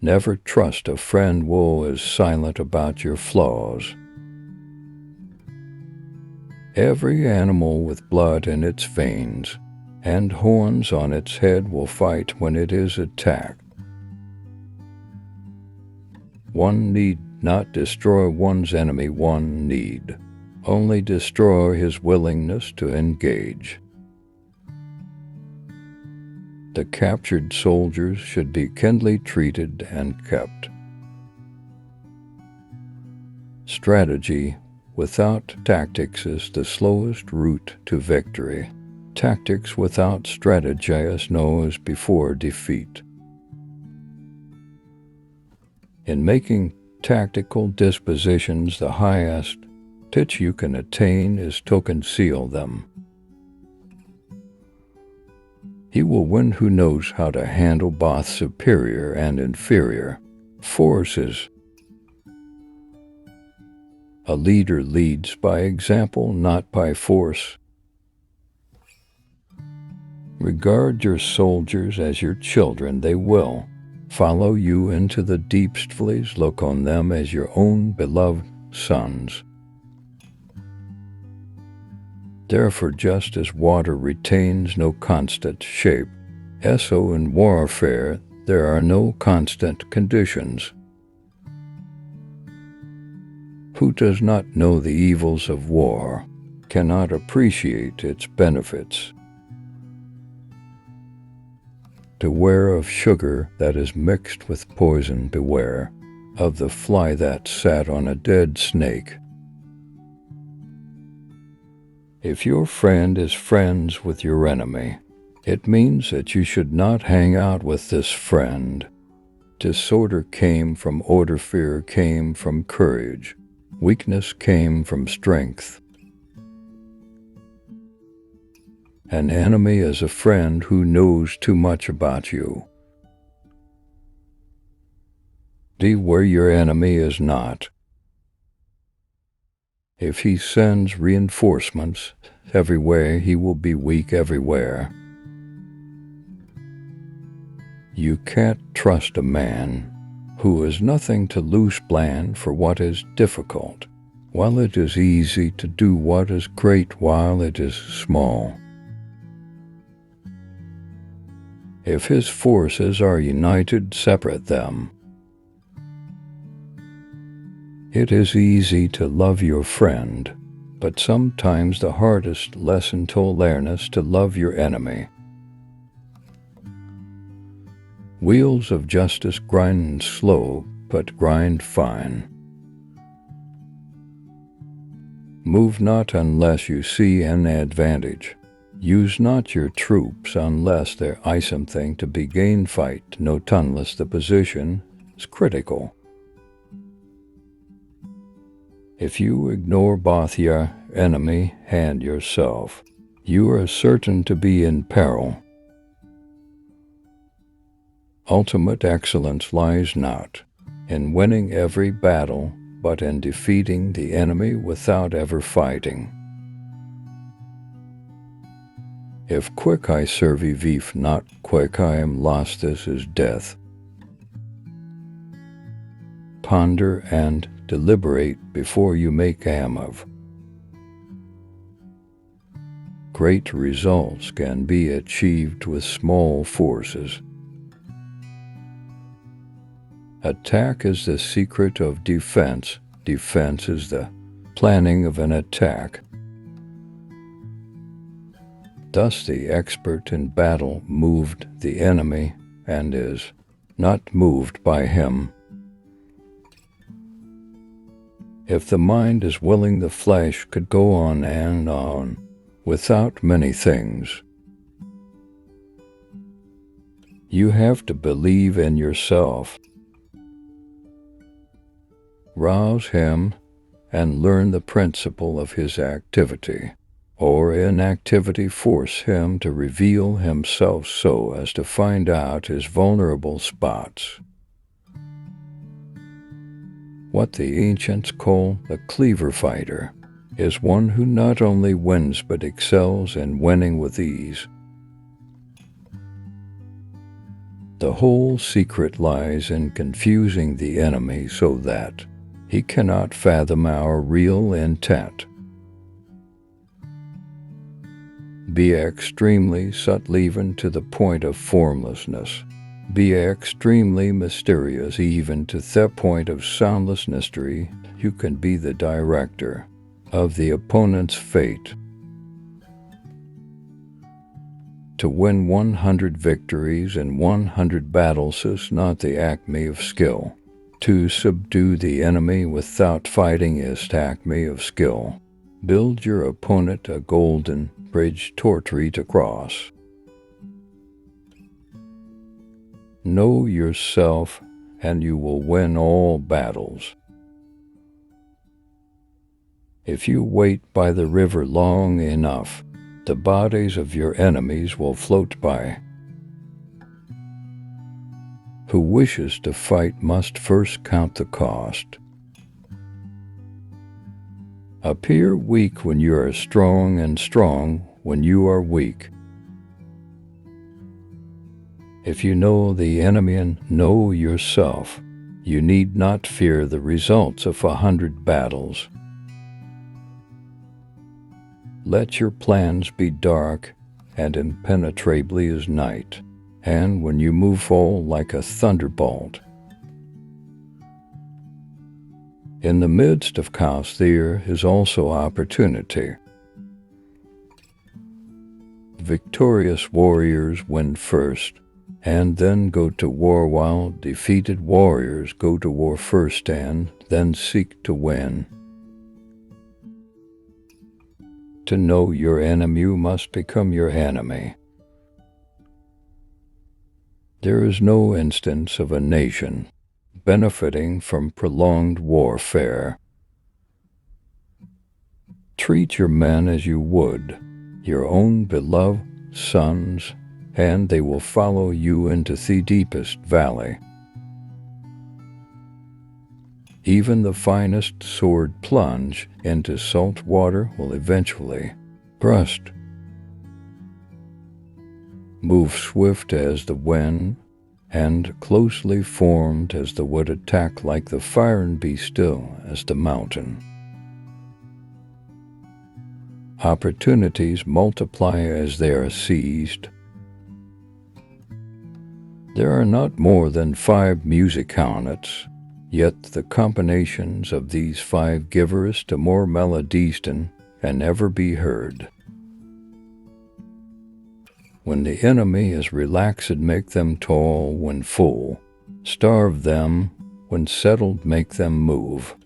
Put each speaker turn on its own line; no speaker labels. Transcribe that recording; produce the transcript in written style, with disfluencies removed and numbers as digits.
Never trust a friend who is silent about your flaws. Every animal with blood in its veins and horns on its head will fight when it is attacked. One need not destroy one's enemy, one need only destroy his willingness to engage. The captured soldiers should be kindly treated and kept. Strategy without tactics is the slowest route to victory. Tactics without strategy is known as before defeat. In making tactical dispositions, the highest pitch you can attain is to conceal them. He will win who knows how to handle both superior and inferior forces. A leader leads by example, not by force. Regard your soldiers as your children. They will follow you into the deepest valleys. Look on them as your own beloved sons. Therefore, just as water retains no constant shape, so in warfare there are no constant conditions. Who does not know the evils of war cannot appreciate its benefits. Beware of sugar that is mixed with poison. Beware of the fly that sat on a dead snake. If your friend is friends with your enemy, it means that you should not hang out with this friend. Disorder came from order, fear came from courage, weakness came from strength. An enemy is a friend who knows too much about you. Be where your enemy is not. If he sends reinforcements everywhere, he will be weak everywhere. You can't trust a man who has nothing to loose plan for what is difficult, while it is easy to do what is great while it is small. If his forces are united, separate them. It is easy to love your friend, but sometimes the hardest lesson to learn is to love your enemy. Wheels of justice grind slow, but grind fine. Move not unless you see an advantage. Use not your troops unless there is something to be gained. Fight not unless the position is critical. If you ignore both your enemy and yourself, you are certain to be in peril. Ultimate excellence lies not in winning every battle, but in defeating the enemy without ever fighting. If quick I survive, not quick I am lost, this is death. Ponder and deliberate before you make aim of. Great results can be achieved with small forces. Attack is the secret of defense. Defense is the planning of an attack. Thus the expert in battle moved the enemy and is not moved by him. If the mind is willing, the flesh could go on and on without many things. You have to believe in yourself. Rouse him and learn the principle of his activity, or inactivity. Force him to reveal himself so as to find out his vulnerable spots. What the ancients call the cleaver fighter is one who not only wins but excels in winning with ease. The whole secret lies in confusing the enemy so that he cannot fathom our real intent. Be extremely subtle even to the point of formlessness. Be extremely mysterious even to the point of soundless mystery. You can be the director of the opponent's fate. To win 100 victories in 100 battles is not the acme of skill. To subdue the enemy without fighting is the acme of skill. Build your opponent a golden bridge tortoise to cross. Know yourself, and you will win all battles. If you wait by the river long enough, the bodies of your enemies will float by. Who wishes to fight must first count the cost. Appear weak when you are strong, and strong when you are weak. If you know the enemy and know yourself, you need not fear the results of 100 battles. Let your plans be dark and impenetrably as night, and when you move fall like a thunderbolt. In the midst of chaos there is also opportunity. Victorious warriors win first, and then go to war, while defeated warriors go to war first and then seek to win. To know your enemy, you must become your enemy. There is no instance of a nation benefiting from prolonged warfare. Treat your men as you would your own beloved sons, and they will follow you into the deepest valley. Even the finest sword plunge into salt water will eventually rust. Move swift as the wind, and closely formed as the wood. Attack like the fire, and be still as the mountain. Opportunities multiply as they are seized. There are not more than 5 musical notes, yet the combinations of these 5 give us to more melodies than can ever be heard. When the enemy is relaxed, make them tall when full. Starve them when settled, make them move.